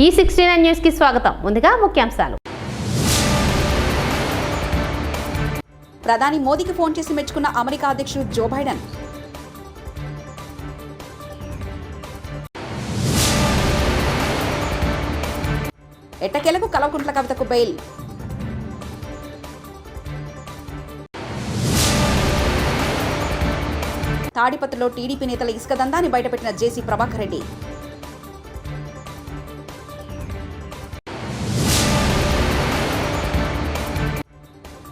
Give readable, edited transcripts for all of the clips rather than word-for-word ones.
E69 news కి స్వాగతం. ముందుగా ముఖ్యాంశాలు. ప్రధాని మోదీకి ఫోన్ చేసి మెచ్చుకున్న అమెరికా అధ్యక్షుడు జో బైడెన్. ఎట్టకేలకు కల్వకుంట్ల కవితకు బెయిల్. తాడిపత్రిలో టీడీపీ నేతల ఇసుక దందాన్ని బయటపెట్టిన జేసీ ప్రభాకర్ రెడ్డి.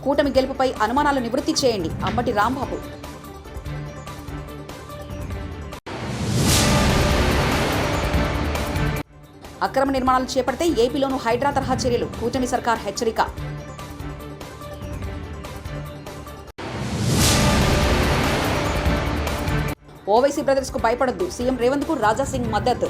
కూటమి గెలుపుపై అనుమానాలు నివృత్తి చేయండి అంబటి రాంబాబు. అక్రమ నిర్మాణాలు చేపడితే ఏపీలోనూ హైడ్రా తరహా చర్యలు, కూటమి సర్కార్ హెచ్చరిక. ఓవైసీ బ్రదర్స్ కు భయపడొద్దు, సీఎం రేవంత్ కు రాజా సింగ్ మద్దతు.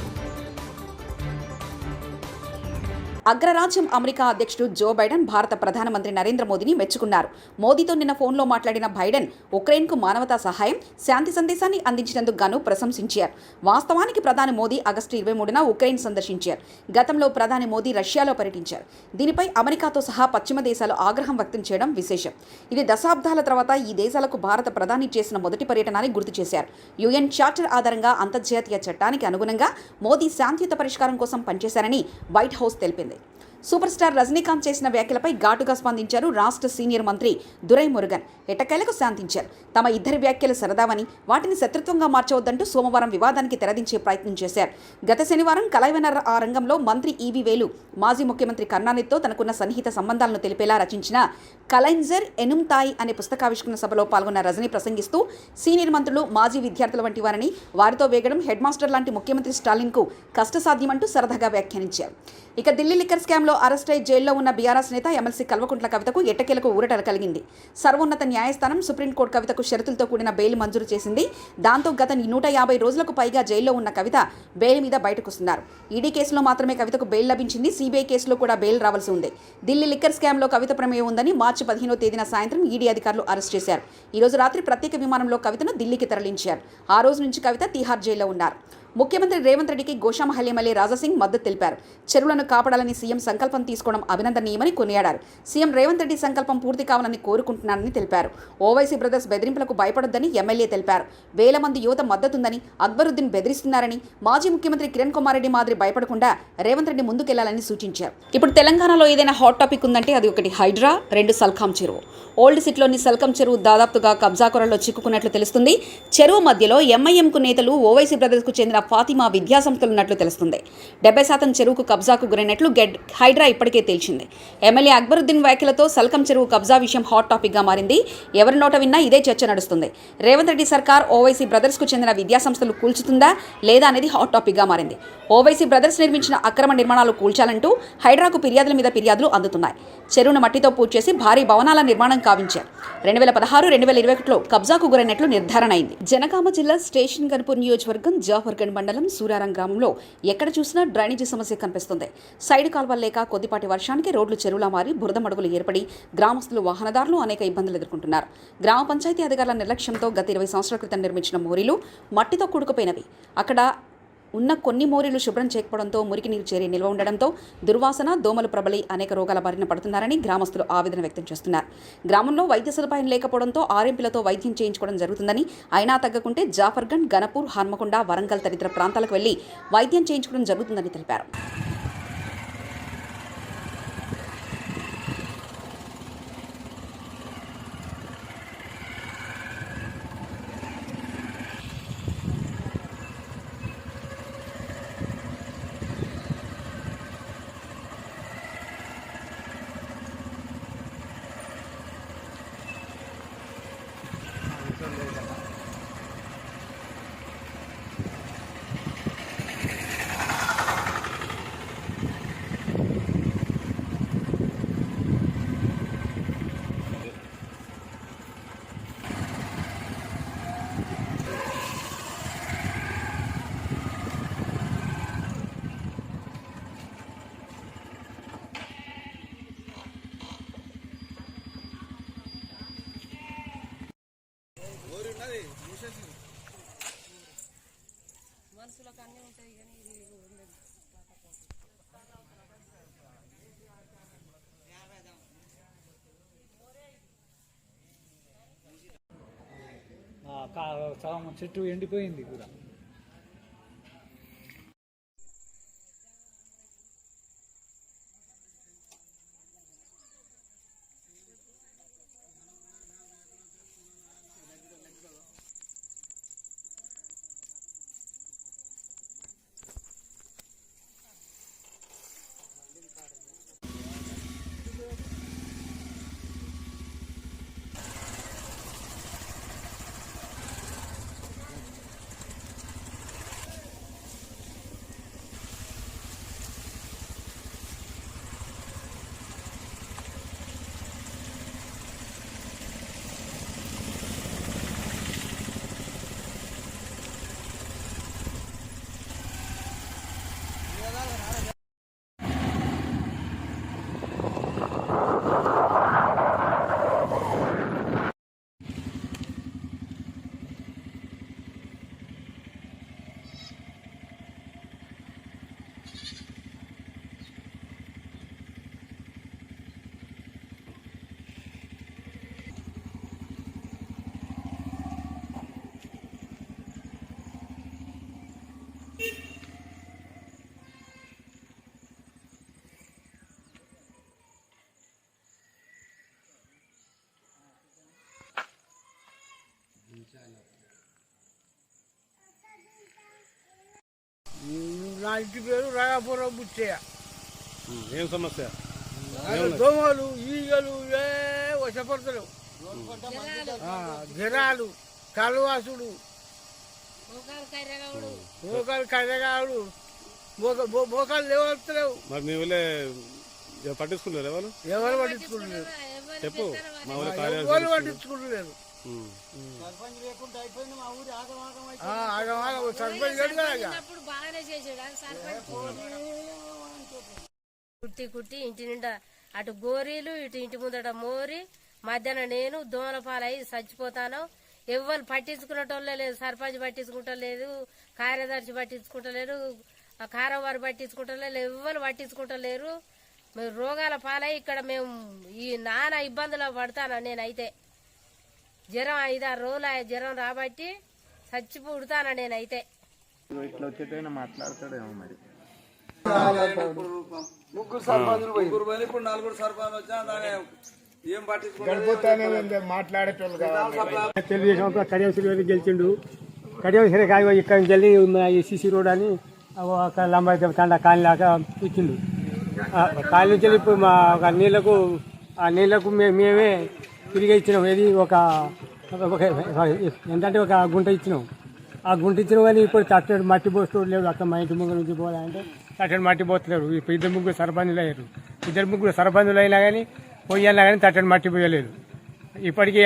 అగ్రరాజ్యం అమెరికా అధ్యక్షుడు జో బైడెన్ భారత ప్రధానమంత్రి నరేంద్ర మోదీని మెచ్చుకున్నారు. మోదీతో నిన్న ఫోన్లో మాట్లాడిన బైడెన్ ఉక్రెయిన్కు మానవతా సహాయం, శాంతి సందేశాన్ని అందించినందుకు గాను ప్రశంసించారు. వాస్తవానికి ప్రధాని మోదీ ఆగస్టు 23న ఉక్రెయిన్ సందర్శించారు. గతంలో ప్రధాని మోదీ రష్యాలో పర్యటించారు. దీనిపై అమెరికాతో సహా పశ్చిమ దేశాలు ఆగ్రహం వ్యక్తం చేయడం విశేషం. ఇది దశాబ్దాల తర్వాత ఈ దేశాలకు భారత ప్రధాని చేసిన మొదటి పర్యటన అని గుర్తు చేశారు. యుఎన్ చార్టర్ ఆధారంగా అంతర్జాతీయ చట్టానికి అనుగుణంగా మోదీ శాంతియుత పరిష్కారం కోసం పనిచేశారని వైట్ హౌస్ తెలిపింది. సూపర్ స్టార్ రజనీకాంత్ చేసిన వ్యాఖ్యలపై ఘాటుగా స్పందించారు రాష్ట్ర సీనియర్ మంత్రి దురై మురుగన్. ఎట్టకేలకు శాంతించారు. తమ ఇద్దరి వ్యాఖ్యలు సరదావని, వాటిని శత్రుత్వంగా మార్చవద్దంటూ సోమవారం వివాదానికి తెరదించే ప్రయత్నం చేశారు. గత శనివారం కలైవనర్ ఆ రంగంలో మంత్రి ఈవీ వేలు మాజీ ముఖ్యమంత్రి కరుణానిధితో తనకున్న సన్నిహిత సంబంధాలను తెలిపేలా రచించిన కలైంజర్ ఎనుమ్తాయి అనే పుస్తకావిష్కరణ సభలో పాల్గొన్న రజనీ ప్రసంగిస్తూ సీనియర్ మంత్రులు, మాజీ విద్యార్థుల వంటి వారిని వారితో వేగడం హెడ్ మాస్టర్ లాంటి ముఖ్యమంత్రి స్టాలిన్కు కష్టసాధ్యమంటూ సరదాగా వ్యాఖ్యానించారు. ఇక ఢిల్లీ లిక్కర్ స్కామ్లో అరెస్ట్ అయి జైల్లో ఉన్న బీఆర్ఎస్ నేత ఎమ్మెల్సీ కల్వకుంట్ల కవితకు ఎట్టకేలకు ఊరట కలిగింది. సర్వోన్నత న్యాయస్థానం సుప్రీంకోర్టు కవితకు షరతులతో కూడిన బెయిల్ మంజూరు చేసింది. దాంతో గత 150 రోజులకు పైగా జైల్లో ఉన్న కవిత బెయిల్ మీద బయటకొస్తున్నారు. ఈడీ కేసులో మాత్రమే కవితకు బెయిల్ లభించింది. సిబిఐ కేసులో కూడా బెయిల్ రావాల్సి ఉంది. ఢిల్లీ లిక్కర్ స్కామ్లో కవిత ప్రమేయం ఉందని మార్చి 15వ తేదీన సాయంత్రం ఈడీ అధికారులు అరెస్ట్ చేశారు. ఈ రోజు రాత్రి ప్రత్యేక విమానంలో కవితను ఢిల్లీకి తరలించారు. ఆ రోజు నుంచి కవిత తీహార్ జైల్లో ఉన్నారు. ముఖ్యమంత్రి రేవంత్ రెడ్డికి గోషామహల్ ఎమ్మెల్యే రాజాసింగ్ మద్దతు తెలిపారు. చెరువులను కాపాడాలని సీఎం సంకల్పం తీసుకోవడం అభినందనీయమని కొనియాడారు. సీఎం రేవంత్ రెడ్డి సంకల్పం పూర్తి కావాలని కోరుకుంటున్నారని తెలిపారు. ఓవైసీ బ్రదర్స్ బెదిరింపులకు భయపడొద్దని ఎమ్మెల్యే తెలిపారు. వేల మంది యువత మద్దతుందని, అక్బరుద్దీన్ బెదిరిస్తున్నారని, మాజీ ముఖ్యమంత్రి కిరణ్ కుమార్ రెడ్డి మాదిరి భయపడకుండా రేవంత్ రెడ్డి ముందుకెళ్లాలని సూచించారు. ఇప్పుడు తెలంగాణలో ఏదైనా హాట్ టాపిక్ ఉందంటే అది ఒకటి హైడ్రా, 2 సల్కాం చెరువు. ఓల్డ్ సిటీలోని సల్కం చెరువు దాదాపుగా కబ్జా కొరల్లో చిక్కుకున్నట్లు తెలుస్తుంది. చెరువు మధ్యలో ఎంఐఎంకు నేతలు, ఓవైసీ బ్రదర్స్కు చెందిన ఫాతిమా విద్యాసంస్థలున్నట్లు తెలుస్తుంది. 70% చెరువుకు కబ్జాకు గురైనట్లు హైడ్రా ఇప్పటికే తేల్చింది. ఎమ్మెల్యే అక్బరుద్దీన్ వ్యాఖ్యలతో సల్కం చెరువు కబ్జా విషయం హాట్ టాపిక్గా మారింది. ఎవరి నోట విన్నా ఇదే చర్చ నడుస్తుంది. రేవంత్ రెడ్డి సర్కార్ ఓవైసీ బ్రదర్స్కు చెందిన విద్యాసంస్థలు కూల్చుతుందా లేదా అనేది హాట్ టాపిక్గా మారింది. ఓవైసీ బ్రదర్స్ నిర్మించిన అక్రమ నిర్మాణాలు కూల్చాలంటూ హైడ్రాకు ఫిర్యాదుల మీద ఫిర్యాదులు అందుతున్నాయి. చెరువును మట్టితో పూర్తి చేసి భారీ భవనాల నిర్మాణం కావించారు. 2016-2021లో కబ్జాకు గురైనట్లు నిర్ధారణ అయింది. జనగామ జిల్లా స్టేషన్ గన్పూర్ నియోజకవర్గం జాఫర్గంజ్ మండలం సూరారం గ్రామంలో ఎక్కడ చూసినా డ్రైనేజీ సమస్య కనిపిస్తుంది. సైడ్ కాల్వలు లేక కొద్దిపాటి వర్షానికి రోడ్లు చెరువులా మారి బురద మడుగులు ఏర్పడి గ్రామస్తులు, వాహనదారులు అనేక ఇబ్బందులు ఎదుర్కొంటున్నారు. గ్రామ పంచాయతీ అధికారుల నిర్లక్ష్యంతో గత 20 సంవత్సరాల క్రితం నిర్మించిన మోరీలు మట్టితో కూడుకుపోయినవి. అక్కడ ఉన్న కొన్ని మోరీలు శుభ్రం చేయకపోవడంతో మురికి నీరు చేరి నిల్వ ఉండడంతో దుర్వాసన, దోమలు ప్రబలి అనేక రోగాల బారిన పడుతున్నారని గ్రామస్తులు ఆవేదన వ్యక్తం చేస్తున్నారు. గ్రామంలో వైద్య సదుపాయం లేకపోవడంతో ఆర్ఎంపీలతో వైద్యం చేయించుకోవడం జరుగుతుందని, అయినా తగ్గకుంటే జాఫర్గంజ్, గణపూర్, హన్మకొండ, వరంగల్ తదితర ప్రాంతాలకు వెళ్లి వైద్యం చేయించుకోవడం జరుగుతుందని తెలిపారు. సగం చెట్టు ఎండిపోయింది కూడా. నా ఇంటి పేరు రాగాపురం బుచ్చయ్య. ఏం సమస్య? దోమలు ఈగలు వశపడతలేవు, జ్వరాలు, కలవాసుడు, మోకాలు కర్రగాడు, మోకాలు లేవలేవు. మరి మీ ఊళ్ళే పట్టించుకుంటారు ఎవరు? ఎవరు పట్టించుకుంటలేరు, చెప్పు. మా ఊళ్ళో ఎవరు పట్టించుకుంటలేరు. సర్పంచ్ కుట్టి కుట్టి ఇంటి నిండా అటు గోరీలు ఇటు ఇంటి ముందట మోరి మధ్యాహ్నం నేను దోమల పాలై చచ్చిపోతాను. ఎవరు పట్టించుకునేటోళ్ళే లేదు, సర్పంచ్ పట్టించుకుంటలేదు, కార్యదర్శి పట్టించుకుంటలేరు, కారం వారు పట్టించుకుంటలేదు, ఎవరు పట్టించుకుంటలేరు. మేము రోగాల పాలై ఇక్కడ మేము ఈ నానా ఇబ్బందులు పడతాను. నేనైతే జ్వరం 5-6 రోజులు జ్వరం రాబట్టి చచ్చి పుడతాను నేనైతే. ఇట్లా వచ్చేటైనా మాట్లాడతాడేమో మరి. ముగ్గురు సర్పంచులు పోయి ఇప్పుడు 4 సర్పంచ్ వచ్చా ఏం పట్టించుకుంటే మాట్లాడేటోళ్ళు తెలుగుదేశం కడియం శ్రీ గెలిచిండు. కడియం శ్రీ కాయ ఇక్కడ నుంచి వెళ్ళి సిసి రోడ్ అని ఒక లంబ తండ కాలనీలాగా ఇచ్చిండు. కాలనీ నుంచి వెళ్ళి ఇప్పుడు మా నీళ్లకు మేమే తిరిగి ఇచ్చినాం. ఏది ఏంటంటే ఒక గుంట ఇచ్చినాం. ఆ గుంట ఇచ్చినాం కానీ ఇప్పుడు తట్టడు మట్టి పోస్తాడు లేడు. అక్కడ మా ఇంటి ముగ్గురు నుంచి పోవాలంటే తట్టడు మట్టి పోతలేడు. ఇప్పుడు 2 సర్పంచులు అయ్యారు. 2 సర్పంచులు అయినా కానీ పోయాలా కానీ తట్టడు మట్టి పోయలేదు. ఇప్పటికీ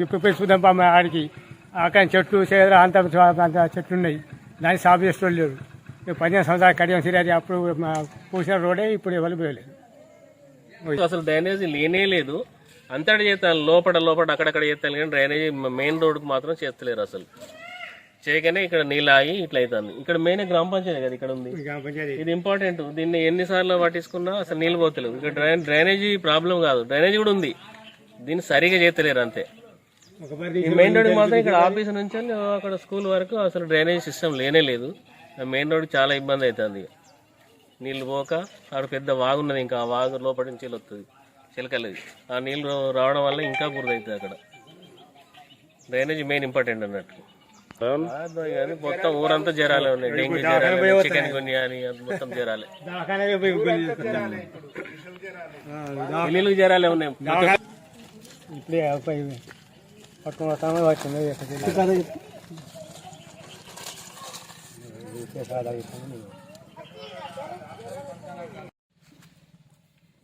ఇప్పుడు చూద్దాం ఆడికి అక్కడ చెట్లు చేదర అంత చెట్లు ఉన్నాయి, దాన్ని సాగు చేసేవాళ్ళు లేరు. 15 సంవత్సరాలు కడియం సిరాది అప్పుడు పోసిన రోడే ఇప్పుడు ఎవరు పోయలేదు. అసలు డ్రైనేజీ లేనే లేదు. అంతటి చేస్తాను లోపల అక్కడక్కడ చేస్తాను కానీ డ్రైనేజీ మెయిన్ రోడ్డుకు మాత్రం చేస్తలేరు. అసలు చేయగానే ఇక్కడ నీళ్ళు ఆగి ఇట్లా అవుతుంది. ఇక్కడ మెయిన్ గ్రామ పంచాయతీ కదా ఇక్కడ ఉంది, ఇది ఇంపార్టెంట్. దీన్ని ఎన్నిసార్లు పట్టించుకున్నా అసలు నీళ్ళు పోతలేవు. ఇక్కడ డ్రైనేజీ ప్రాబ్లం కాదు, డ్రైనేజీ కూడా ఉంది, దీన్ని సరిగా చేస్తలేరు అంతే. మెయిన్ రోడ్డు మాత్రం ఇక్కడ ఆఫీస్ నుంచి అక్కడ స్కూల్ వరకు అసలు డ్రైనేజ్ సిస్టమ్ లేనే లేదు. మెయిన్ రోడ్ చాలా ఇబ్బంది అవుతుంది. నీళ్ళు పోక అక్కడ పెద్ద వాగు ఉన్నది, ఇంకా ఆ వాగు లోపల నుంచి వస్తుంది చిలకలది. ఆ నీళ్ళు రావడం వల్ల ఇంకా బురద అవుతుంది అక్కడ. డ్రైనేజ్ మెయిన్ ఇంపార్టెంట్ అన్నట్టు. మొత్తం ఊరంతా జ్వరాలే ఉన్నాయి, డెంగ్యూ జ్వరాలు, చికెన్ గున్యా అని మొత్తం జ్వరాలే, పిల్లలకు జ్వరాలే ఉన్నాయి.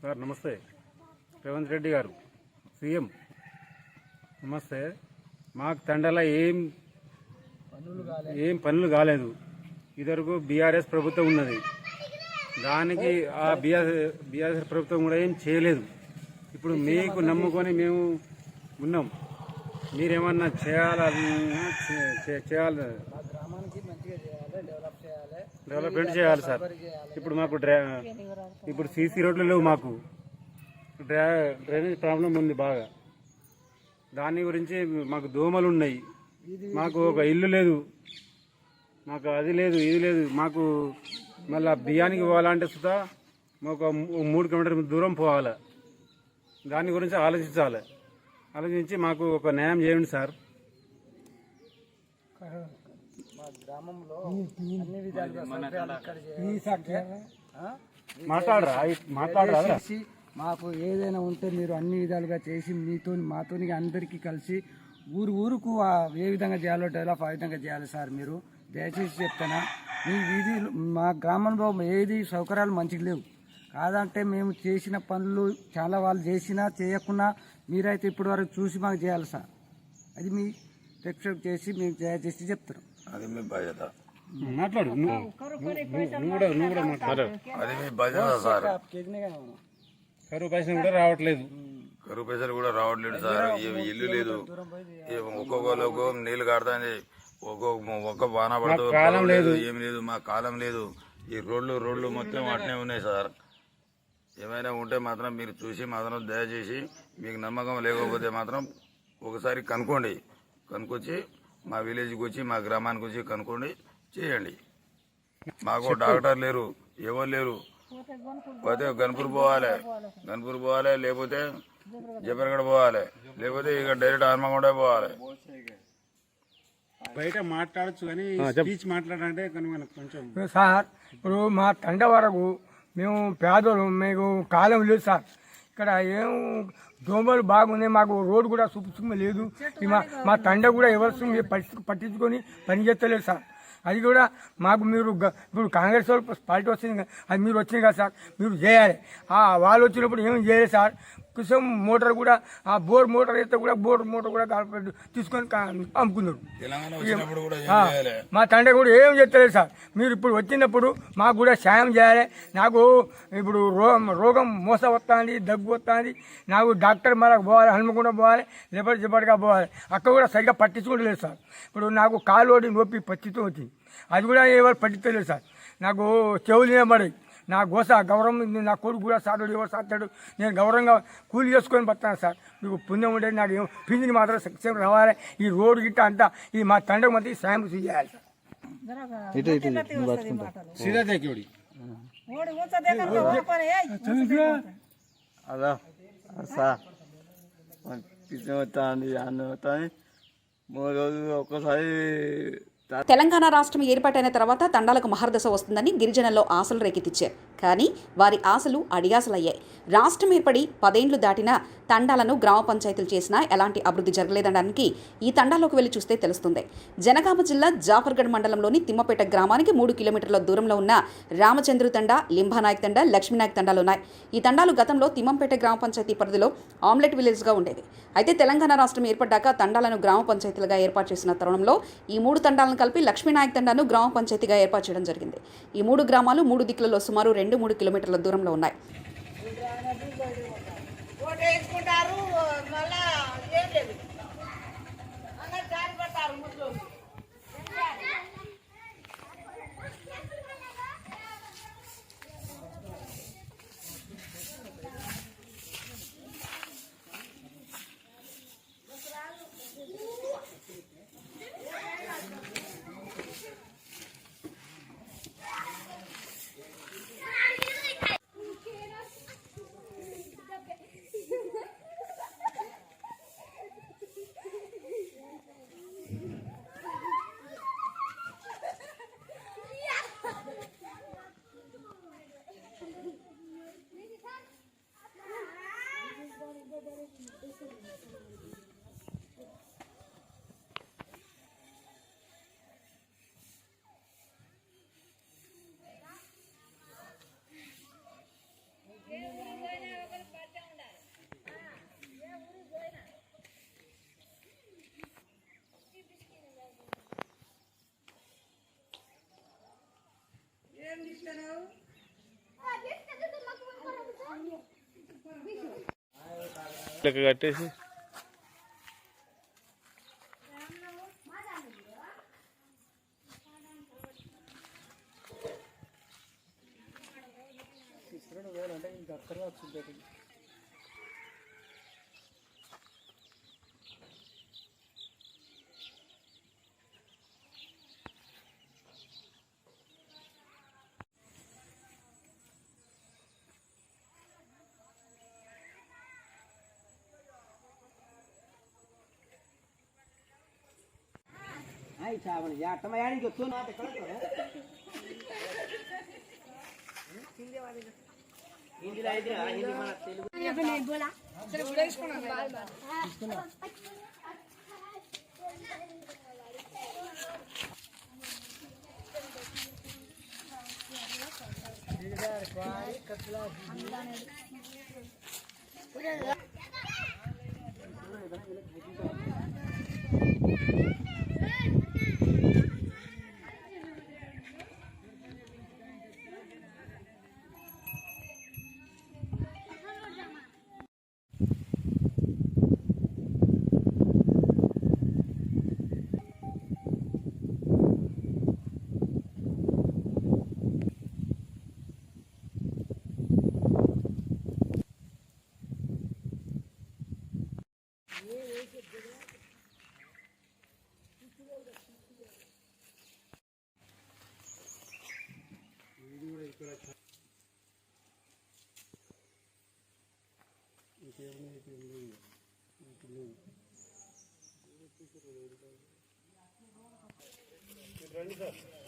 సార్ నమస్తే. రేవంత్ రెడ్డి గారు సీఎం నమస్తే. మాకు తండల ఏం పనులు కాలేదు. ఇదివరకు బీఆర్ఎస్ ప్రభుత్వం ఉన్నది, దానికి ఆ బీఆర్ఎస్ ప్రభుత్వం కూడా ఏం చేయలేదు. ఇప్పుడు మీకు నమ్ముకొని మేము ఉన్నాం. మీరేమన్నా చేయాలి, డెవలప్మెంట్ చేయాలి సార్. ఇప్పుడు మాకు ఇప్పుడు సీసీ రోడ్లు లేవు, మాకు డ్రైనేజ్ ప్రాబ్లం ఉంది బాగా. దాని గురించి మాకు దోమలు ఉన్నాయి, మాకు ఒక ఇల్లు లేదు, మాకు అది లేదు ఇది లేదు. మాకు మళ్ళీ బియ్యానికి పోవాలంటే సుతా మాకు 3 కిలోమీటర్ల దూరం పోవాలి. దాని గురించి ఆలోచించాలి. ఆలోచించి మాకు ఒక న్యాయం చేయండి సార్. మాట్లాడరా మాకు ఏదైనా ఉంటే మీరు అన్ని విధాలుగా చేసి మాతోని అందరికీ కలిసి ఊరుకు ఏ విధంగా చేయాలో డెవలప్ ఆ విధంగా చేయాలి సార్. మీరు దయచేసి చెప్తానా, మీ వీధి మా గ్రామంలో ఏది సౌకర్యాలు మంచిగా లేవు. కాదంటే మేము చేసిన పనులు చాలా వాళ్ళు చేసినా చేయకున్నా మీరైతే ఇప్పటి వరకు చూసి మాకు చేయాలి సార్. అది మీ ఎక్సెప్ట్ చేసి మేము దయచేసి చెప్తారు. అది మీ బాధ్యత. మాట్లాడు, నువ్వు కూడా మాట్లాడు. అది మీ బాధ్యత సార్. కరువు పైసలు కూడా రావట్లేదు. కరువు పైసలు కూడా రావట్లేదు సార్. ఇల్లు లేదు, ఒక్కొక్కరికి నీళ్లు కాడుతుంది, ఒక్క వాన పడుతుంది, కాలం లేదు, ఏమి లేదు. మా కాలం లేదు. ఈ రోడ్లు మొత్తం వాటినే ఉన్నాయి సార్. ఏమైనా ఉంటే మాత్రం మీరు చూసి మాత్రం దయచేసి, మీకు నమ్మకం లేకపోతే మాత్రం ఒకసారి కనుక్కొచ్చి మా విలేజ్కి వచ్చి మా గ్రామానికి వచ్చి కనుక్కోండి, చేయండి. మాకు డాక్టర్ లేరు, ఎవరు లేరు. పోతే గన్పూర్ పోవాలి, లేకపోతే జబర్గఢ్ పోవాలి, లేకపోతే ఇక డైరెక్ట్ హన్మకొండ పోవాలి. బయట మాట్లాడచ్చు కానీ స్పీచ్ మాట్లాడాలంటే కొంచెం సార్. ఇప్పుడు మా తండ వరకు మేము పేదలు, మీకు కాలం లేదు సార్. ఇక్కడ ఏం దోమలు బాగున్నాయి, మాకు రోడ్డు కూడా సుఖం లేదు. మా తండ కూడా ఎవరు పట్టించుకొని పని చేస్తలేదు సార్. అది కూడా మాకు మీరు ఇప్పుడు కాంగ్రెస్ వాళ్ళు పార్టీ వచ్చింది, అది మీరు వచ్చింది కదా సార్, మీరు చేయాలి. వాళ్ళు వచ్చినప్పుడు ఏం చేయలేదు సార్. కొంచెం మోటార్ కూడా ఆ బోర్ మోటార్ అయితే కూడా బోర్ మోటార్ కూడా తీసుకొని అమ్ముకున్నారు. మా తండ్రి కూడా ఏం చెప్తలేదు సార్. మీరు ఇప్పుడు వచ్చినప్పుడు మాకు కూడా సాయం చేయాలి. నాకు ఇప్పుడు రోగం మోస వస్తుంది, దగ్గు వస్తుంది. నాకు డాక్టర్ మరకు పోవాలి, హనుమకొండ పోవాలి, లేకపోతే జబర్గా పోవాలి. అక్కడ కూడా సరిగ్గా పట్టించుకోలేదు సార్. ఇప్పుడు నాకు కాలోడి నొప్పి పచ్చితో వచ్చింది, అది కూడా ఎవరు పట్టించలేదు సార్. నాకు చెవులు నిలబడి నా గోస గౌరవం, నా కొడుకు కూడా సాధుడు ఎవరు సాస్తాడు. నేను గౌరవంగా కూలి చేసుకొని బతాను సార్. మీకు పుణ్యం ఉండేది. నాకు ఏం పింఛన్ మాత్రం సక్సెస్ రావాలి. ఈ రోడ్డు గిట్ట అంతా ఈ మా తండ్రికి మంది సాయం చేయాలి సార్. అదా సార్ పింఛన్ వస్తుంది, అన్న వస్తుంది. 3 రోజులు ఒక్కసారి. తెలంగాణ రాష్ట్రం ఏర్పాటైన తర్వాత తండాలకు మహర్దశ వస్తుందని గిరిజనుల్లో ఆశలు రేకెత్తిచ్చారు. కానీ వారి ఆశలు అడియాసలయ్యాయి. రాష్ట్రం ఏర్పడి 10 ఏళ్లు దాటినా తండాలను గ్రామ పంచాయతీలు చేసినా ఎలాంటి అభివృద్ధి జరగలేదనడానికి ఈ తండాల్లోకి వెళ్లి చూస్తే తెలుస్తుంది. జనగామ జిల్లా జాఫర్గఢ్ మండలంలోని తిమ్మపేట గ్రామానికి 3 కిలోమీటర్ల దూరంలో ఉన్న రామచంద్రు తండా, లింబానాయక్ తండా, లక్ష్మీనాయక్ తండాలు ఉన్నాయి. ఈ తండాలు గతంలో తిమ్మంపేట గ్రామ పంచాయతీ పరిధిలో ఆమ్లెట్ విలేజ్గా ఉండేవి. అయితే తెలంగాణ రాష్ట్రం ఏర్పడ్డాక తండాలను గ్రామ పంచాయతీలుగా ఏర్పాటు చేసిన తరుణంలో ఈ 3 తండాలను కలిపి లక్ష్మీనాయక్ తండాను గ్రామ పంచాయతీగా ఏర్పాటు చేయడం జరిగింది. ఈ 3 గ్రామాలు 3 దిక్కులలో సుమారు 2-3 కిలోమీటర్ల దూరంలో ఉన్నాయి. కట్టేసి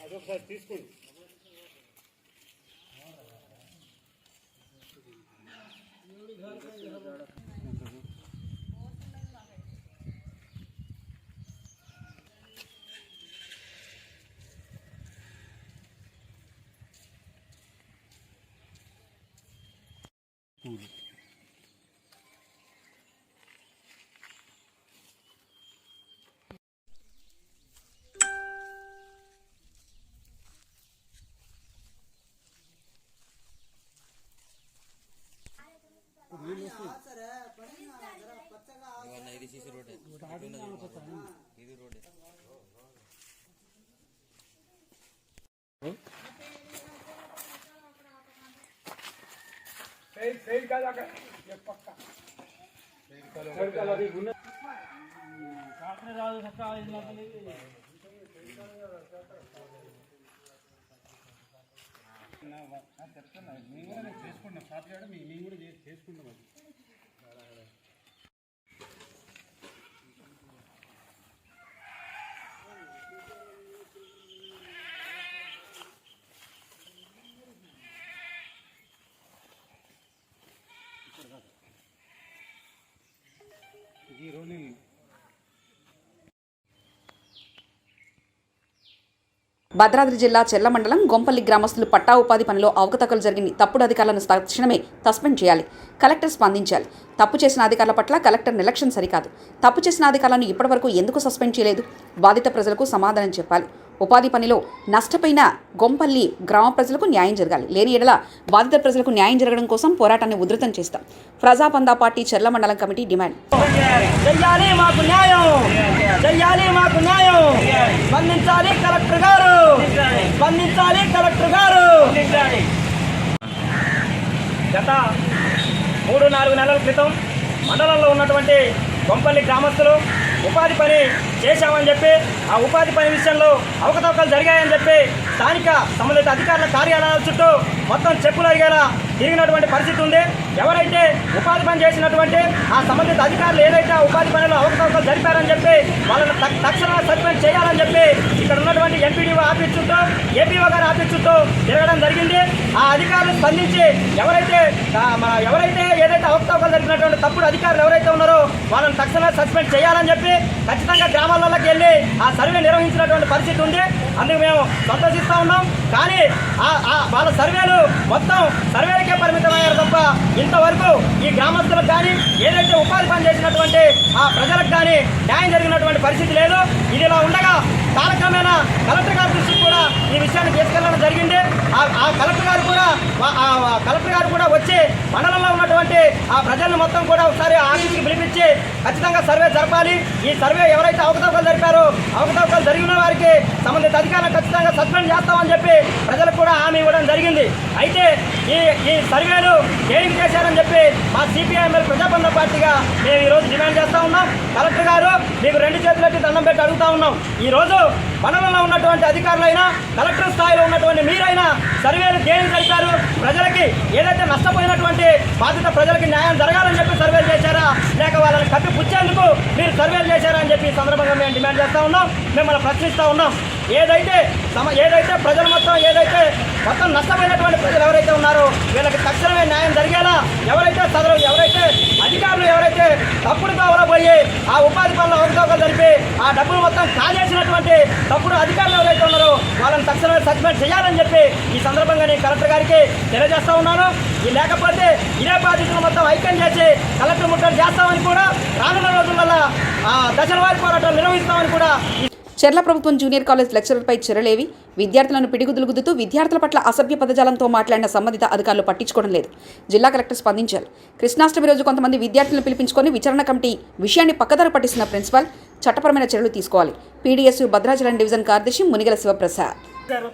అదొకసారి తీసుకోండి. చెప్తున్నా మేము కూడా చేసుకుంటాం షాప్ చేయడం మేము కూడా చేసుకుంటాం. అది ఈ రోజు భద్రాద్రి జిల్లా చెర్ల మండలం గొంపల్లి గ్రామస్తులు పట్టా ఉపాధి పనిలో అవకతవకలు జరిగిన తప్పుడు అధికారులను తక్షణమే సస్పెండ్ చేయాలి. కలెక్టర్ స్పందించాలి. తప్పు చేసిన అధికారుల పట్ల కలెక్టర్ నిర్లక్ష్యం సరికాదు. తప్పు చేసిన అధికారులను ఇప్పటివరకు ఎందుకు సస్పెండ్ చేయలేదు? బాధిత ప్రజలకు సమాధానం చెప్పాలి. ఉపాధి పనిలో నష్టపోయిన గొంపల్లి గ్రామ ప్రజలకు న్యాయం జరగాలి. లేని ఎడల బాధిత ప్రజలకు న్యాయం జరగడం కోసం పోరాటాన్ని ఉధృతం చేస్తాం. ప్రజాపందా పార్టీ చెర్ల మండలం కమిటీ డిమాండ్. స్పందించాలి కలెక్టర్ గారు, స్పందించాలి కలెక్టర్ గారు. గత 3-4 నెలల క్రితం మండలంలో ఉన్నటువంటి గొంపల్లి గ్రామస్తులు ఉపాధి పని చేశామని చెప్పి ఆ ఉపాధి పని విషయంలో అవకతవకలు జరిగాయని చెప్పి స్థానిక సంబంధిత అధికారుల కార్యాలయాల చుట్టూ మొత్తం చెప్పులు అడిగేలా తిరిగినటువంటి పరిస్థితి ఉంది. ఎవరైతే ఉపాధి పని చేసినటువంటి ఆ సంబంధిత అధికారులు ఏదైతే ఆ ఉపాధి పనిలో అవకతవకలు జరిపారని చెప్పి వాళ్ళని తక్షణమే సస్పెండ్ చేయాలని చెప్పి ఇక్కడ ఉన్నటువంటి ఎంపీడీఓ ఆఫీస్ చుట్టూ ఏపీఓ గారి ఆఫీస్ చుట్టూ తిరగడం జరిగింది. ఆ అధికారులు స్పందించి ఎవరైతే ఏదైతే అవకతవకలు జరిపినటువంటి తప్పుడు అధికారులు ఎవరైతే ఉన్నారో వాళ్ళని తక్షణమే సస్పెండ్ చేయాలని చెప్పి ఖచ్చితంగా గ్రామాలలోకి వెళ్ళి ఆ సర్వే నిర్వహించినటువంటి పరిస్థితి ఉంది. అందుకు మేము సంతోషిస్తూ ఉన్నాం. కానీ వాళ్ళ సర్వేలు మొత్తం సర్వేలకే పరిమితమయ్యారు తప్ప ఇంతవరకు ఈ గ్రామస్తులకు కానీ ఏదైతే ఉపాధి పని చేసినటువంటి ఆ ప్రజలకు కానీ న్యాయం జరిగినటువంటి పరిస్థితి లేదు. ఇదిలా ఉండగా కాలక్రమేణా కలెక్టర్ గారి దృష్టికి కూడా ఈ విషయాన్ని తీసుకెళ్లడం జరిగింది. ఆ కలెక్టర్ గారు కూడా వచ్చి మండలంలో ఉన్నటువంటి ఆ ప్రజలను మొత్తం కూడా ఒకసారి ఆఫీస్కి పిలిపించి ఖచ్చితంగా సర్వే జరపాలి. ఈ సర్వే ఎవరైతే అవకతవకలు జరిపారో అవకతవకలు జరిగిన వారికి సంబంధిత అధికారులను ఖచ్చితంగా సస్పెండ్ చేస్తామని చెప్పి ప్రజలకు కూడా హామీ ఇవ్వడం జరిగింది. అయితే ఈ సర్వేలు దేనికి చేశారని చెప్పి మా సిపిఐఎంఎల్ ప్రజాపందా పార్టీగా మేము ఈరోజు డిమాండ్ చేస్తూ ఉన్నాం. కలెక్టర్ గారు మీకు 2 చేతులెత్తి దండం పెట్టి అడుగుతా ఉన్నాం. ఈరోజు మండలంలో ఉన్నటువంటి అధికారులైనా కలెక్టర్ స్థాయిలో ఉన్నటువంటి మీరైనా సర్వేలు దేనికి జరిపారు? ప్రజలకి ఏదైతే నష్టపోయినటువంటి బాధిత ప్రజలకి న్యాయం జరగాలని చెప్పి సర్వేలు చేశారా, లేక వాళ్ళని కప్పిపుచ్చేందుకు మీరు సర్వేలు చేశారా అని చెప్పి ఈ సందర్భంగా మేము డిమాండ్ చేస్తూ ఉన్నాం, మిమ్మల్ని ప్రశ్నిస్తూ ఉన్నాం. ఏదైతే ప్రజలు మొత్తం నష్టమైనటువంటి ప్రజలు ఎవరైతే ఉన్నారో వీళ్ళకి తక్షణమే న్యాయం జరిగేలా ఎవరైతే అధికారులు ఎవరైతే తప్పుడుగా పోయి ఆ ఉపాధి పనుల అవకతవకలు జరిపి ఆ డబ్బులు మొత్తం కాజేసినటువంటి తప్పుడు అధికారులు ఎవరైతే ఉన్నారో వాళ్ళని తక్షణమే సస్పెండ్ చేయాలని చెప్పి ఈ సందర్భంగా నేను కలెక్టర్ గారికి తెలియజేస్తా ఉన్నాను. లేకపోతే ఇదే బాధితులు మొత్తం ఐక్యం చేసి కలెక్టర్ ముట్టడి చేస్తామని కూడా రానున్న రోజులలో దశల వారి పోరాటాలు నిర్వహిస్తామని కూడా. చెర్ల ప్రభుత్వం జూనియర్ కాలేజ్ లెక్చరర్పై చర్యలేవి, విద్యార్థులను పిడిగుదులు గుద్దుతూ విద్యార్థుల పట్ల అసభ్య పదజాలంతో మాట్లాడిన సంబంధిత అధికారులు పట్టించుకోవడం లేదు. జిల్లా కలెక్టర్ స్పందించారు. కృష్ణాష్టమి రోజు కొంతమంది విద్యార్థులను పిలిపించుకొని విచారణ కమిటీ విషయాన్ని పక్కదారి పట్టిస్తున్న ప్రిన్సిపాల్ చట్టపరమైన చర్యలు తీసుకోవాలి. పీడీఎస్ భద్రాచలం డివిజన్ కార్యదర్శి మునిగల శివప్రసాద్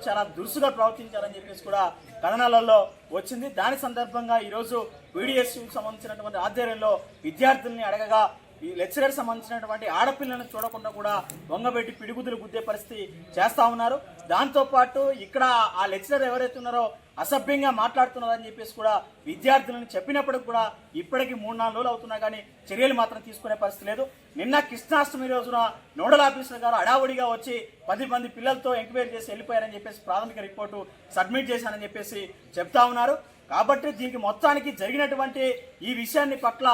చాలా దురుసుగా ప్రవర్తించారని చెప్పేసి కూడా కథనాలలో వచ్చింది. దాని సందర్భంగా ఈరోజు పీడీఎస్ సంబంధించినటువంటి ఆధ్వర్యంలో విద్యార్థుల్ని అడగగా ఈ లెక్చరర్ సంబంధించినటువంటి ఆడపిల్లను చూడకుండా కూడా వంగబెట్టి పిడిగుద్దులు గుద్దే పరిస్థితి చేస్తూ ఉన్నారు. దాంతోపాటు ఇక్కడ ఆ లెక్చరర్ ఎవరైతే ఉన్నారో అసభ్యంగా మాట్లాడుతున్నారని చెప్పేసి కూడా విద్యార్థులను చెప్పినప్పటికి కూడా ఇప్పటికీ 3-4 రోజులు అవుతున్నా కానీ చర్యలు మాత్రం తీసుకునే పరిస్థితి లేదు. నిన్న కృష్ణాష్టమి రోజున నోడల్ ఆఫీసర్ గారు అడావుడిగా వచ్చి 10 మంది పిల్లలతో ఎంక్వైరీ చేసి వెళ్ళిపోయారని చెప్పేసి ప్రాథమిక రిపోర్టు సబ్మిట్ చేశానని చెప్పేసి చెప్తా ఉన్నారు. కాబట్టి దీనికి మొత్తానికి జరిగినటువంటి ఈ విషయాన్ని పట్ల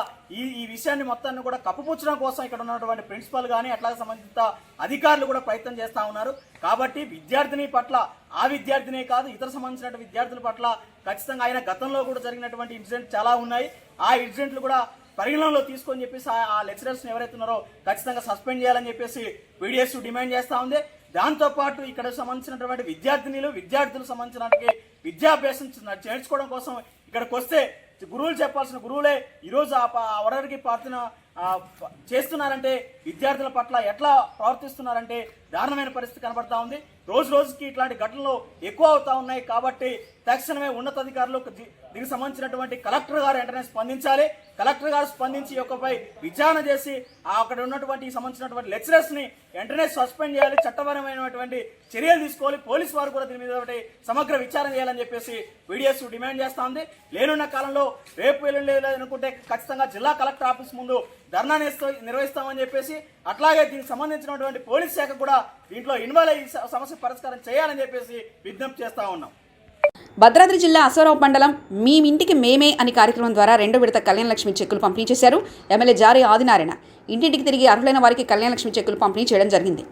ఈ విషయాన్ని మొత్తాన్ని కూడా కప్పుపుచ్చడం కోసం ఇక్కడ ఉన్నటువంటి ప్రిన్సిపల్ కానీ అట్లాగే సంబంధిత అధికారులు కూడా ప్రయత్నం చేస్తూ ఉన్నారు. కాబట్టి విద్యార్థిని పట్ల ఆ విద్యార్థినే కాదు ఇతర సంబంధించిన విద్యార్థుల పట్ల ఖచ్చితంగా ఆయన గతంలో కూడా జరిగినటువంటి ఇన్సిడెంట్ చాలా ఉన్నాయి. ఆ ఇన్సిడెంట్లు కూడా పరిగణనలో తీసుకొని చెప్పేసి ఆ లెక్చరర్స్ని ఎవరైతే ఉన్నారో ఖచ్చితంగా సస్పెండ్ చేయాలని చెప్పేసి పీడీఎస్ డిమాండ్ చేస్తూ ఉంది. దాంతోపాటు ఇక్కడ సంబంధించినటువంటి విద్యార్థులకు సంబంధించినటువంటి విద్యాభ్యాసం చేర్చుకోవడం కోసం ఇక్కడికి వస్తే గురువులు చెప్పాల్సిన గురువులే ఈరోజు వరరికి ప్రార్థన చేస్తున్నారంటే విద్యార్థుల పట్ల ఎట్లా ప్రవర్తిస్తున్నారంటే దారుణమైన పరిస్థితి కనబడతా ఉంది. రోజు రోజుకి ఇట్లాంటి ఘటనలు ఎక్కువ అవుతా ఉన్నాయి. కాబట్టి తక్షణమే ఉన్నతాధికారులు దీనికి సంబంధించినటువంటి కలెక్టర్ గారు వెంటనే స్పందించాలి. కలెక్టర్ గారు స్పందించి ఒకపై విచారణ చేసి అక్కడ ఉన్నటువంటి సంబంధించినటువంటి లెక్చరర్స్ ని వెంటనే సస్పెండ్ చేయాలి, చట్టపరమైనటువంటి చర్యలు తీసుకోవాలి. పోలీసు వారు కూడా దీని మీద సమగ్ర విచారణ చేయాలని చెప్పేసి పీడీఎస్ డిమాండ్ చేస్తా ఉంది. లేనున్న కాలంలో రేపు వెళ్ళలేదనుకుంటే ఖచ్చితంగా జిల్లా కలెక్టర్ ఆఫీస్ ముందు ధర్నా నిర్వహిస్తామని చెప్పేసి అట్లాగే దీనికి సంబంధించినటువంటి పోలీస్ శాఖ కూడా దీంట్లో ఇన్వాల్వ్ అయ్యి సమస్య పరిష్కారం చేయాలని చెప్పేసి విజ్ఞప్తి చేస్తా ఉన్నాం. భద్రాద్రి జిల్లా అశ్వారావు మండలం మీ ఇంటికి మేమే అని కార్యక్రమం ద్వారా 2వ విడత కళ్యాణలక్ష్మి చెక్కులు పంపిణీ చేశారు. ఎమ్మెల్యే జారీ ఆదినారాయణ ఇంటింటికి తిరిగి అర్హులైన వారికి కళ్యాణలక్ష్మి చెక్కులు పంపిణీ చేయడం జరిగింది.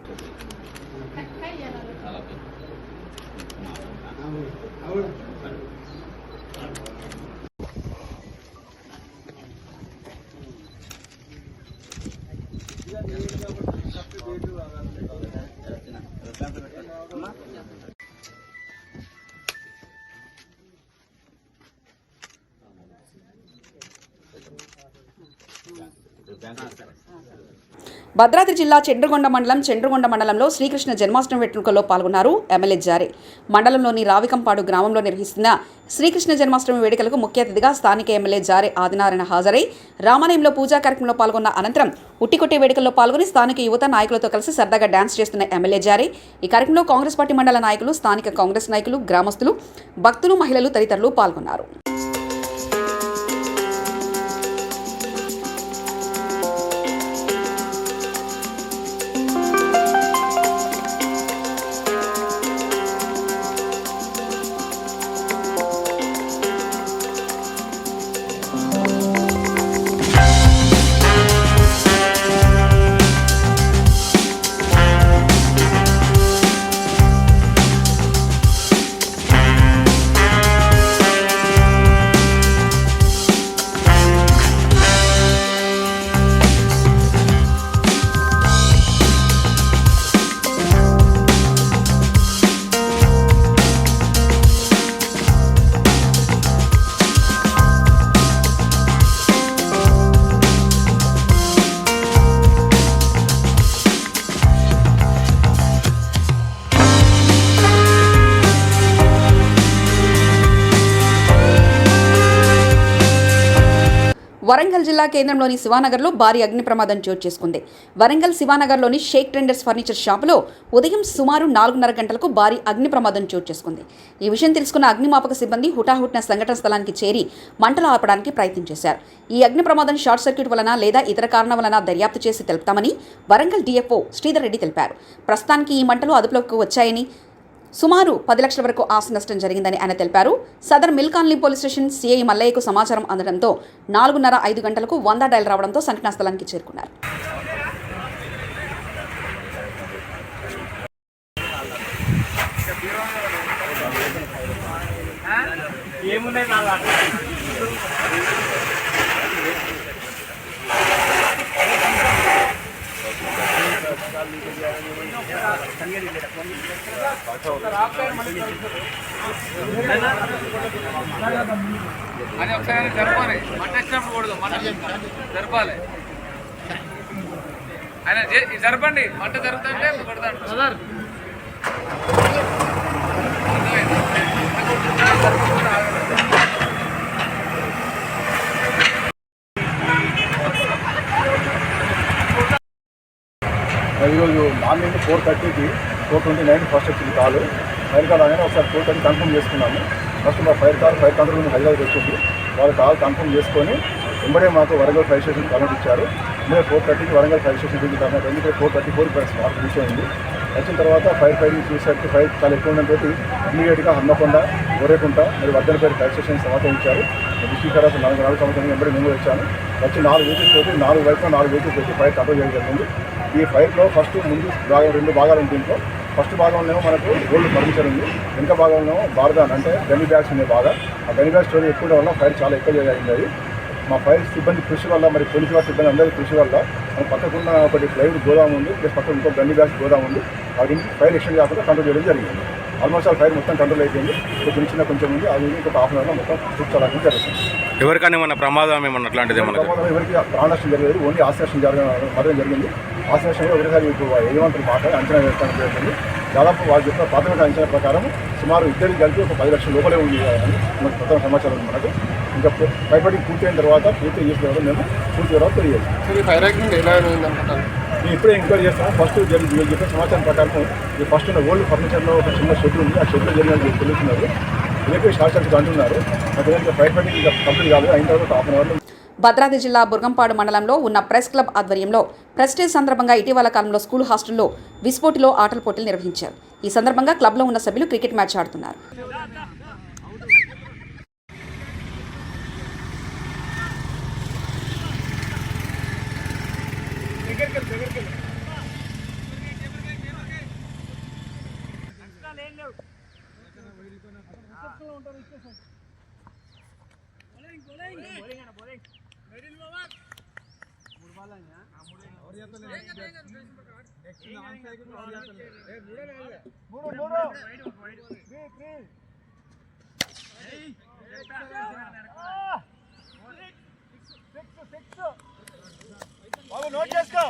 భద్రాద్రి జిల్లా చండ్రగొండ మండలంలో శ్రీకృష్ణ జన్మాష్టమి వేడుకల్లో పాల్గొన్నారు ఎమ్మెల్యే జారే. మండలంలోని రావికంపాడు గ్రామంలో నిర్వహిస్తున్న శ్రీకృష్ణ జన్మాష్టమి వేడుకలకు ముఖ్య అతిథిగా స్థానిక ఎమ్మెల్యే జారే ఆదినారాయణ హాజరై రామాలయంలో పూజా కార్యక్రమంలో పాల్గొన్న అనంతరం ఉట్టికొట్టే వేడుకల్లో పాల్గొని స్థానిక యువత నాయకులతో కలిసి సరదాగా డాన్స్ చేస్తున్న ఎమ్మెల్యే జారే ఈ కార్యక్రమంలో కాంగ్రెస్ పార్టీ మండల నాయకులు, స్థానిక కాంగ్రెస్ నాయకులు, గ్రామస్తులు, భక్తులు, మహిళలు తదితరులు పాల్గొన్నారు. వరంగల్ జిల్లా కేంద్రంలోని శివానగర్లో భారీ అగ్ని ప్రమాదం చోటు చేసుకుంది. వరంగల్ శివానగర్లోని షేక్ ట్రెండర్స్ ఫర్నిచర్ షాపులో ఉదయం సుమారు 4:30 గంటలకు భారీ అగ్ని ప్రమాదం చోటు చేసుకుంది. ఈ విషయం తెలుసుకున్న అగ్నిమాపక సిబ్బంది హుటాహుటిన సంఘటన స్థలానికి చేరి మంటలు ఆపడానికి ప్రయత్నం చేశారు. ఈ అగ్ని ప్రమాదం షార్ట్ సర్క్యూట్ వలన లేదా ఇతర కారణాల వలన దర్యాప్తు చేసి తెలుపుతామని వరంగల్ డిఎఫ్ఓ శ్రీధర్ రెడ్డి తెలిపారు. ప్రస్తుతానికి ఈ మంటలు అదుపులోకి వచ్చాయని, సుమారు 10 లక్షల వరకు ఆస్తి నష్టం జరిగిందని ఆయన తెలిపారు. Sadar mill colony police station CI మల్లయ్యకు సమాచారం అందడంతో 4:30-5 గంటలకు 100 డయల్ రావడంతో సంఘటనా స్థలానికి చేరుకున్నారు. అని ఒకసారి జరపాలి, మంట వచ్చినప్పుడు కూడదు, మంట జరపాలి. ఆయన జరపండి, మంట జరుగుతుంటే కొడతాడు. ఈరోజు మార్నింగ్ 4:30కి 4:29 ఫస్ట్ వచ్చింది కాల్. ఫైర్ కాల్ అనేది ఒకసారి 4:30 కన్ఫర్మ్ చేసుకున్నాము. ఫస్ట్ మా ఫైర్ కంట్రోల్ రూమ్ హైదరాబాద్ వచ్చింది. వాళ్ళు కాల్ కన్ఫర్మ్ చేసుకొని వెంబడే మాకు వరంగల్ ఫైర్ స్టేషన్ కరెంట్ ఇచ్చారు. మేము 4:30కి వరంగల్ ఫైర్ స్టేషన్ దిగిన తర్వాత ఎందుకంటే 4:34 స్పాట్ రీచ్ అయింది. వచ్చిన తర్వాత ఫైర్ ఫైరింగ్ చూసేసరికి ఫైర్ చాలా ఎక్కువ ఉండడంతో ఇమీడియట్గా హన్మకొండ, గొర్రెకుంట మరియు వర్ధనపేట ఫైర్ స్టేషన్ సమాచారించారు. డిస్ట్రిక్ట్ తర్వాత 4 సంవత్సరాలు వెంబడి మేము వచ్చాను. వచ్చి 4 వెహికల్స్ పెట్టి 4 వైపులో 4 వెహికల్స్ పెట్టి ఫైర్ కంట్రోల్ చేయడం జరిగింది. ఈ ఫైర్లో ఫస్ట్ ముందు భాగం 2 భాగాలు ఉంది. దీంట్లో ఫస్ట్ భాగంలో మనకు గోల్డ్ ఫర్నిచర్ ఉంది. వెనుక భాగంలో బార్దాన్ అంటే గన్ని బ్యాగ్స్ ఉండే బాగా. ఆ గన్ని బ్యాగ్ స్టోరీ ఎక్కువ వల్ల ఫైర్ చాలా ఎక్కువ జరిగింది. అది మా ఫైర్ సిబ్బంది కృషి వల్ల, మరి పోలీసు వారి సిబ్బంది అందరి కృషి వల్ల మన పక్కకున్న ఒకటి ప్లైవుడ్ గోదాం ఉంది, ప్లస్ పక్కన ఇంకో గన్ని బ్యాగ్స్ గోదాం ఉంది. వాటిని ఫైర్ ఎక్స్టెండ్ కాకుండా కంట్రోల్ చేయడం జరిగింది. ఆల్మోస్ట్ ఆ ఫైర్ మొత్తం కంట్రోల్ అయిపోయింది. కొంచెం ఉంది, అది ఇంకొక హాఫ్ అన్ అవర్లో మొత్తం చూసుకోవడానికి జరుగుతుంది. ఎవరికైనా ఏమన్నా ప్రమాదం ఏమన్నా అట్లాంటిది ప్రమాదం ఎవరికి ప్రాణ నష్టం జరగలేదు, ఓన్లీ ఆస్తి నష్టం మాత్రం జరిగింది. ఆస్తి నష్టంలో ఒకసారి ఏమంటారు మాట్లాడి అంచనా వేయడానికి జరిగింది. దాదాపు వాళ్ళు చెప్పిన ప్రాథమిక అంచనా ప్రకారం సుమారు ఇద్దరికి కలిపి ఒక 10 లక్షల లోపలే ఉంది అని మనకు ప్రధాన సమాచారం ఉంది. మనకు ఇంకా భయపడి పూర్తయిన తర్వాత పూర్తి చేసిన తర్వాత మేము పూర్తి తర్వాత తెలియదు. మేము ఇప్పుడే ఎంక్వైరీ చేస్తాము. ఫస్ట్ చెప్పిన సమాచారం ప్రకారం ఈ ఫస్ట్ ఉన్న ఓల్డ్ ఫర్నిచర్లో ఒక చిన్న షెడ్ ఉంది. ఆ షెడ్లో జరిగినట్టు తెలుస్తున్నారు. రేపు షార్ట్ సర్క్యూట్ అంటున్నారు. నాకు భయపడి ఇంకా కంప్లీట్ కాదు, అయిన తర్వాత హాఫ్ అన్ అవర్లో. భద్రాద్రి జిల్లా బుర్గంపాడు మండలంలో ఉన్న ప్రెస్ క్లబ్ ఆధ్వర్యంలో ప్రెస్ డే సందర్భంగా ఇటీవల కాలంలో స్కూల్ హాస్టల్లో విస్ఫోటిలో ఆటల పోటీలు నిర్వహించారు. ఈ సందర్భంగా క్లబ్లో ఉన్న సభ్యులు క్రికెట్ మ్యాచ్ ఆడుతున్నారు. నోట్ చేసుకో.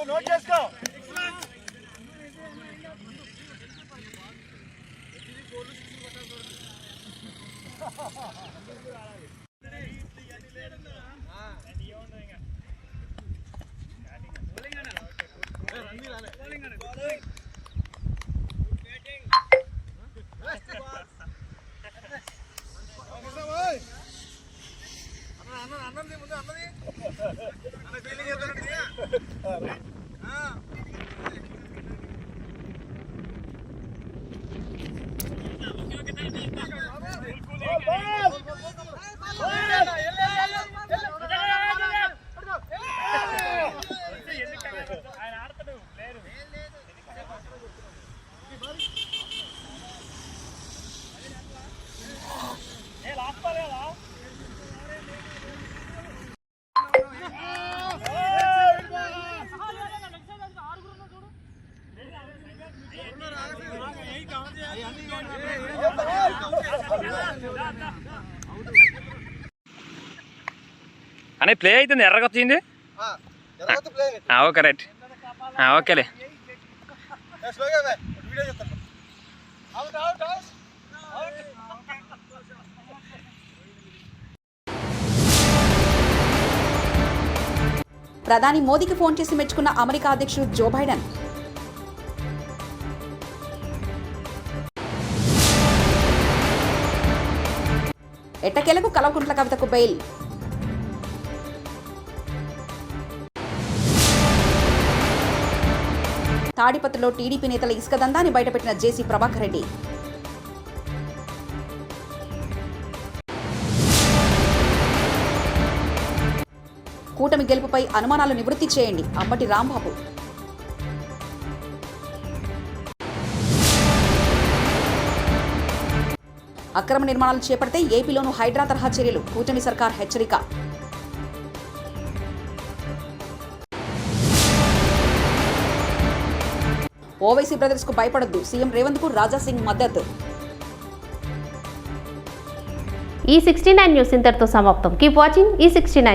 నోట్ చేసుకో. అనే ప్లే అవుతుంది ఎర్రగా వచ్చింది ఓకే రైట్ ఓకేలే ప్రధాని మోదీకి ఫోన్ చేసి మెచ్చుకున్న అమెరికా అధ్యక్షుడు జో బైడెన్. ఎట్టకేలకు కల్వకుంట్ల కవితకు బెయిల్. తాడిపత్రిలో టీడీపీ నేతల ఇసుక దందాన్ని బయటపెట్టిన జేసీ ప్రభాకర్ రెడ్డి. కూటమి గెలుపుపై అనుమానాలు నివృత్తి చేయండి అంబటి రాంబాబు. అక్రమ నిర్మాణాలు చేపడితే ఏపీలోనూ హైడ్రా తరహా చర్యలు కూటమి సర్కార్ హెచ్చరిక. ఓవైసీ బ్రదర్స్ కు భయపడొద్దు, సీఎం రేవంత్ కు రాజా సింగ్ మద్దతు. ఈ 69 న్యూస్ ఇంతటితో సమాప్తం. కీప్ వాచింగ్ ఈ 69 న్యూస్.